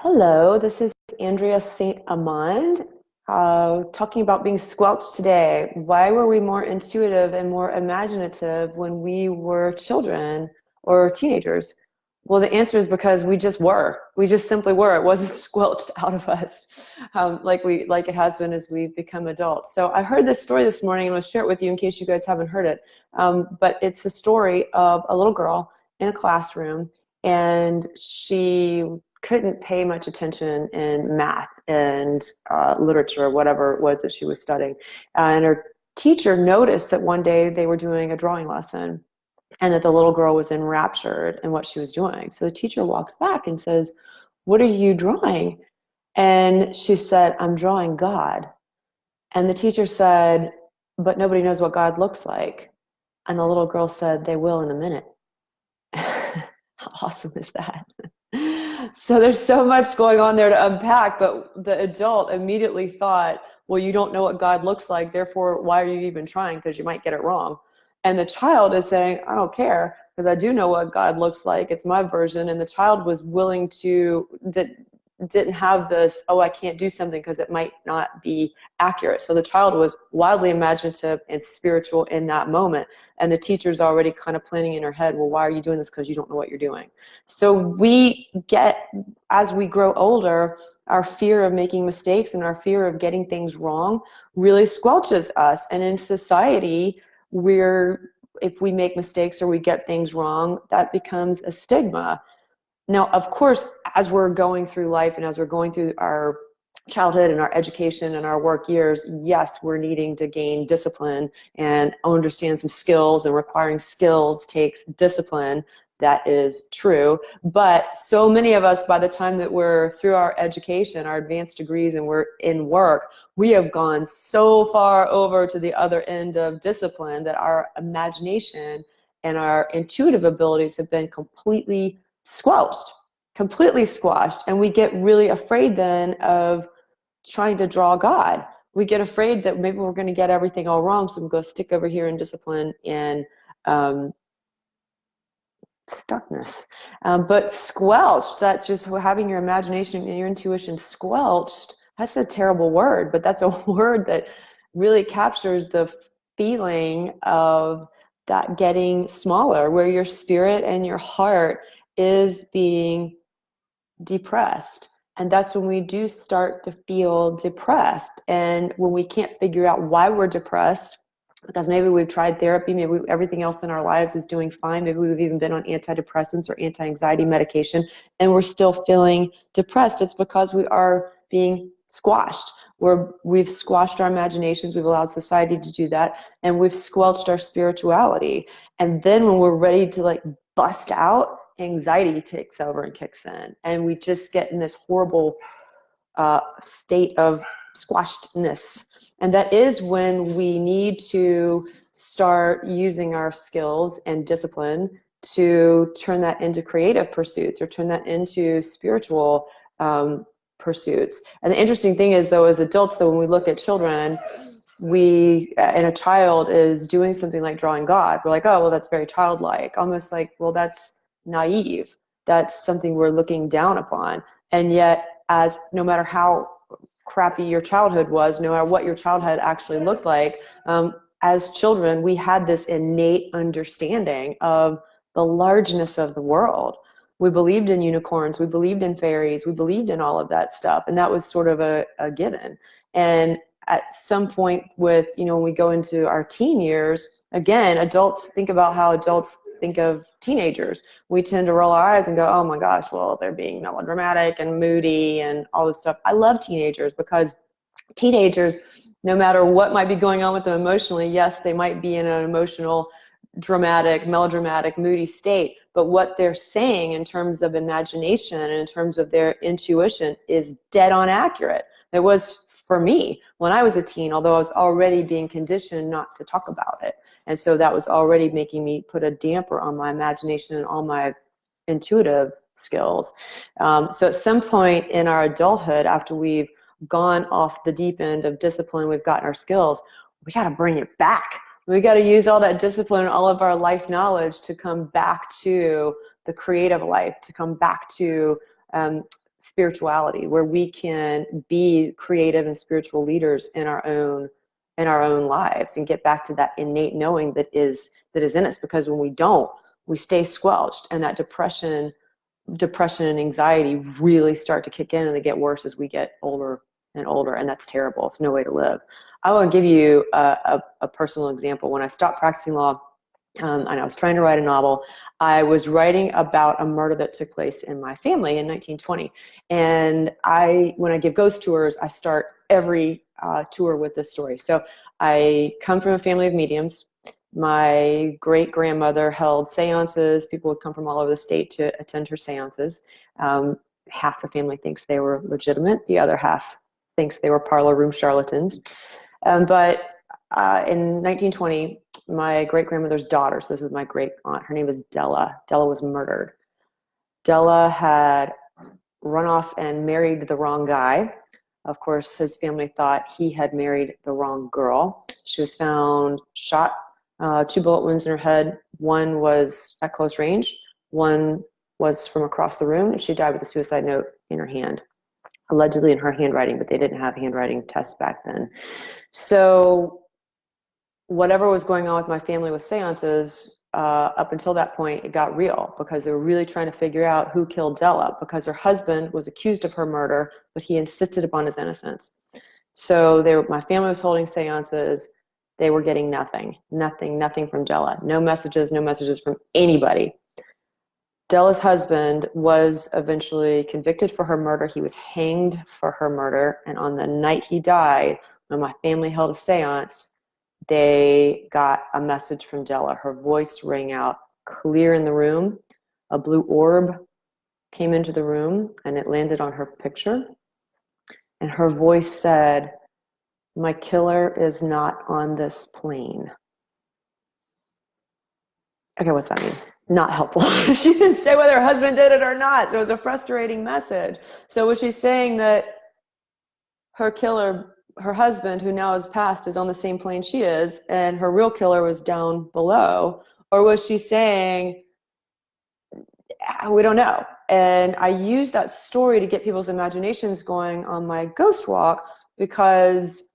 Hello, this is Andrea St. Amand, talking about being squelched today. Why were we more intuitive and more imaginative when we were children or teenagers? Well, the answer is because we just were. We just simply were. It wasn't squelched out of us, like it has been as we've become adults. So I heard this story this morning, and I'll share it with you in case you guys haven't heard it. But it's the story of a little girl in a classroom, and she couldn't pay much attention in math and literature, whatever it was that she was studying. And her teacher noticed that one day they were doing a drawing lesson and that the little girl was enraptured in what she was doing. So the teacher walks back and says, "What are you drawing?" And she said, "I'm drawing God." And the teacher said, "But nobody knows what God looks like." And the little girl said, "They will in a minute." How awesome is that? So there's so much going on there to unpack, but the adult immediately thought, well, you don't know what God looks like, therefore, why are you even trying? Because you might get it wrong. And the child is saying, I don't care, because I do know what God looks like. It's my version. And the child was willing to, didn't have this, oh, I can't do something because it might not be accurate. So the child was wildly imaginative and spiritual in that moment. And the teacher's already kind of planning in her head, well, why are you doing this? Because you don't know what you're doing. So we get, as we grow older, our fear of making mistakes and our fear of getting things wrong really squelches us. And in society, if we make mistakes or we get things wrong, that becomes a stigma. Now, of course, as we're going through life and as we're going through our childhood and our education and our work years, yes, we're needing to gain discipline and understand some skills, and requiring skills takes discipline. That is true. But so many of us, by the time that we're through our education, our advanced degrees, and we're in work, we have gone so far over to the other end of discipline that our imagination and our intuitive abilities have been completely squashed. And we get really afraid then of trying to draw God. We get afraid that maybe we're going to get everything all wrong, so we'll go stick over here in discipline and stuckness. But squelched, that's just having your imagination and your intuition squelched. That's a terrible word, but that's a word that really captures the feeling of that getting smaller, where your spirit and your heart is being depressed. And that's when we do start to feel depressed. And when we can't figure out why we're depressed, because maybe we've tried therapy, maybe everything else in our lives is doing fine, maybe we've even been on antidepressants or anti-anxiety medication, and we're still feeling depressed, it's because we are being squashed. We've squashed our imaginations, we've allowed society to do that, and we've squelched our spirituality. And then when we're ready to bust out, anxiety takes over and kicks in, and we just get in this horrible state of squashedness. And that is when we need to start using our skills and discipline to turn that into creative pursuits or turn that into spiritual pursuits. And the interesting thing is, though, as adults, though, when we look at children, and a child is doing something like drawing God, we're like, oh, well, that's very childlike. Almost like, well, that's naive. That's something we're looking down upon. And yet, as no matter how crappy your childhood was, no matter what your childhood actually looked like, as children, we had this innate understanding of the largeness of the world. We believed in unicorns, we believed in fairies, we believed in all of that stuff, and that was sort of a given. And at some point when we go into our teen years, again, adults, think about how adults think of teenagers. We tend to roll our eyes and go, oh my gosh, well, they're being melodramatic and moody and all this stuff. I love teenagers because teenagers, no matter what might be going on with them emotionally, yes, they might be in an emotional, dramatic, melodramatic, moody state, but what they're saying in terms of imagination and in terms of their intuition is dead on accurate. It was for me when I was a teen, although I was already being conditioned not to talk about it. And so that was already making me put a damper on my imagination and all my intuitive skills. So at some point in our adulthood, after we've gone off the deep end of discipline, we've gotten our skills, we got to bring it back. We got to use all that discipline and all of our life knowledge to come back to the creative life, to come back to spirituality, where we can be creative and spiritual leaders in our own lives and get back to that innate knowing that is in us. Because when we don't, we stay squelched, and that depression and anxiety really start to kick in, and they get worse as we get older and older, and that's terrible. It's no way to live. I want to give you a personal example. When I stopped practicing law, and I was trying to write a novel, I was writing about a murder that took place in my family in 1920. And when I give ghost tours, I start every tour with this story. So I come from a family of mediums. My great-grandmother held seances. People would come from all over the state to attend her seances. Half the family thinks they were legitimate. The other half thinks they were parlor room charlatans. But in 1920, my great-grandmother's daughter, so this was my great-aunt, her name was Della. Della was murdered. Della had run off and married the wrong guy. Of course, his family thought he had married the wrong girl. She was found shot, 2 bullet wounds in her head. One was at close range. One was from across the room, and she died with a suicide note in her hand, allegedly in her handwriting, but they didn't have handwriting tests back then. So whatever was going on with my family with seances, up until that point, it got real, because they were really trying to figure out who killed Della, because her husband was accused of her murder, but he insisted upon his innocence. So my family was holding seances. They were getting nothing from Della. No messages from anybody. Della's husband was eventually convicted for her murder. He was hanged for her murder. And on the night he died, when my family held a seance, they got a message from Della. Her voice rang out clear in the room. A blue orb came into the room, and it landed on her picture. And her voice said, "My killer is not on this plane." Okay, what's that mean? Not helpful. She didn't say whether her husband did it or not, so it was a frustrating message. So was she saying that her killer, her husband, who now has passed, is on the same plane she is, and her real killer was down below? Or was she saying, we don't know? And I use that story to get people's imaginations going on my ghost walk, because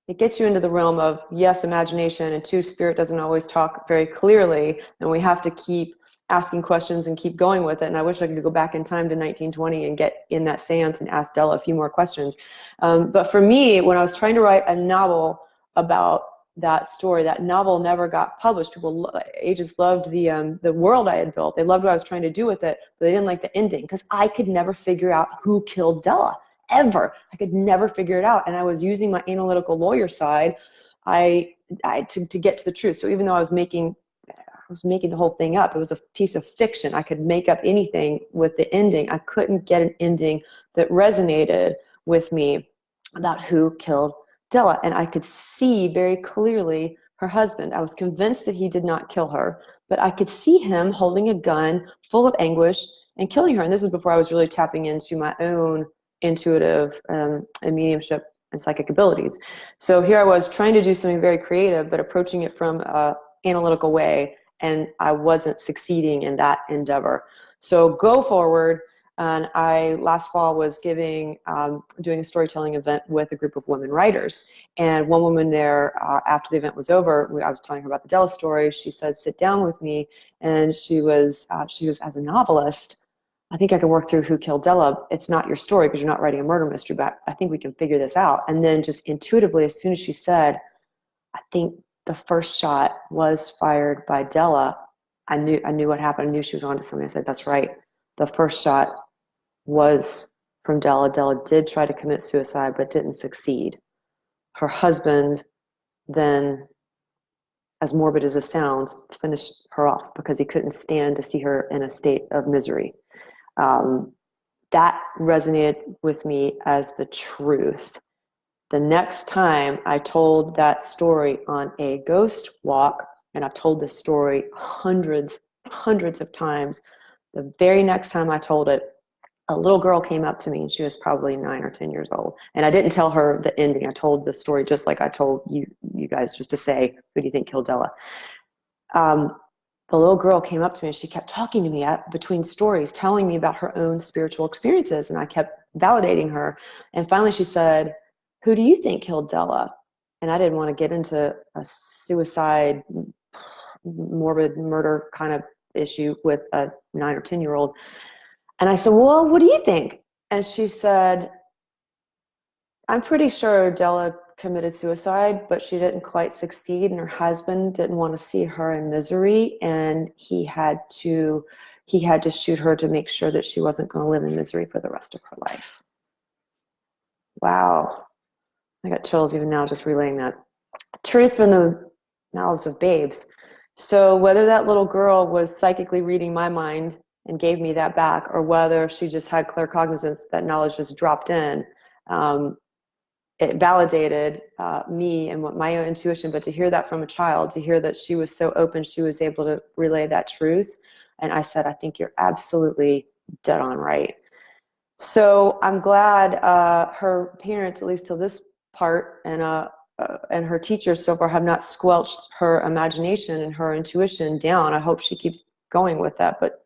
it gets you into the realm of, yes, imagination, and 2, spirit doesn't always talk very clearly, and we have to keep asking questions and keep going with it. And I wish I could go back in time to 1920 and get in that seance and ask Della a few more questions. But for me, when I was trying to write a novel about that story, that novel never got published. Agents loved the world I had built. They loved what I was trying to do with it, but they didn't like the ending, because I could never figure out who killed Della. Ever. I could never figure it out. And I was using my analytical lawyer side to get to the truth. So even though I was making the whole thing up, it was a piece of fiction. I could make up anything with the ending. I couldn't get an ending that resonated with me about who killed Della. And I could see very clearly her husband. I was convinced that he did not kill her, but I could see him holding a gun full of anguish and killing her. And this was before I was really tapping into my own intuitive and mediumship and psychic abilities. So here I was trying to do something very creative, but approaching it from an analytical way, and I wasn't succeeding in that endeavor. So go forward, and I last fall was doing a storytelling event with a group of women writers, and one woman there, after the event was over, I was telling her about the Della story. She said, "Sit down with me," and she was, as a novelist, "I think I can work through who killed Della. It's not your story because you're not writing a murder mystery, but I think we can figure this out." And then just intuitively, as soon as she said, "I think the first shot was fired by Della," I knew what happened. I knew she was onto something. I said, "That's right. The first shot was from Della. Della did try to commit suicide, but didn't succeed. Her husband then, as morbid as it sounds, finished her off because he couldn't stand to see her in a state of misery." That resonated with me as the truth. The next time I told that story on a ghost walk, and I've told this story hundreds of times, the very next time I told it, a little girl came up to me, and she was probably 9 or 10 years old. And I didn't tell her the ending. I told the story just like I told you guys, just to say, who do you think killed Della? The the little girl came up to me and she kept talking to me between stories, telling me about her own spiritual experiences. And I kept validating her. And finally she said, "Who do you think killed Della?" And I didn't want to get into a suicide, morbid murder kind of issue with a 9 or 10-year-old. And I said, "Well, what do you think?" And she said, "I'm pretty sure Della committed suicide, but she didn't quite succeed, and her husband didn't want to see her in misery, and he had to shoot her to make sure that she wasn't going to live in misery for the rest of her life." Wow. I got chills even now just relaying that. Truth from the mouths of babes. So whether that little girl was psychically reading my mind and gave me that back, or whether she just had claircognizance, that knowledge just dropped in, it validated me and what my own intuition. But to hear that from a child, to hear that she was so open, she was able to relay that truth. And I said, "I think you're absolutely dead on right." So I'm glad her parents, at least till this part, and her teachers so far have not squelched her imagination and her intuition down. I hope she keeps going with that, but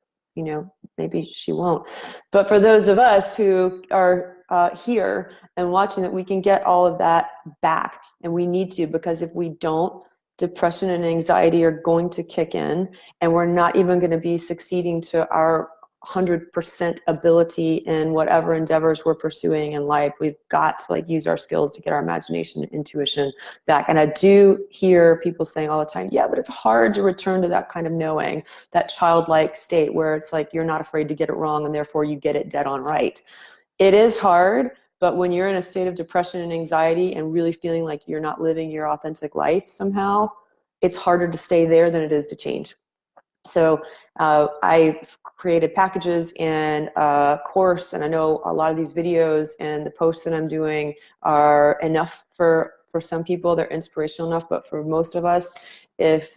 maybe she won't. But for those of us who are here and watching, that we can get all of that back, and we need to, because if we don't, depression and anxiety are going to kick in, and we're not even going to be succeeding to our 100% ability in whatever endeavors we're pursuing in life. We've got to use our skills to get our imagination and intuition back. And I do hear people saying all the time, "Yeah, but it's hard to return to that kind of knowing, that childlike state where it's like you're not afraid to get it wrong and therefore you get it dead on right." It is hard, but when you're in a state of depression and anxiety and really feeling like you're not living your authentic life somehow, it's harder to stay there than it is to change. So I've created packages and a course, and I know a lot of these videos and the posts that I'm doing are enough for some people. They're inspirational enough, but for most of us, if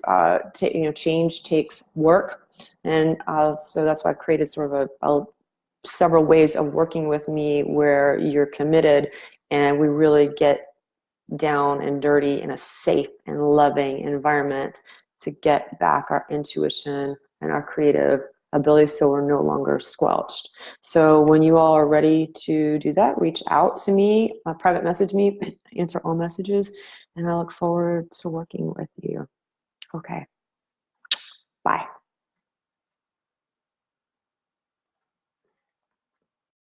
change takes work, and so that's why I've created sort of several ways of working with me where you're committed, and we really get down and dirty in a safe and loving environment to get back our intuition and our creative ability, so we're no longer squelched. So when you all are ready to do that, reach out to me, private message me, answer all messages, and I look forward to working with you. Okay, bye.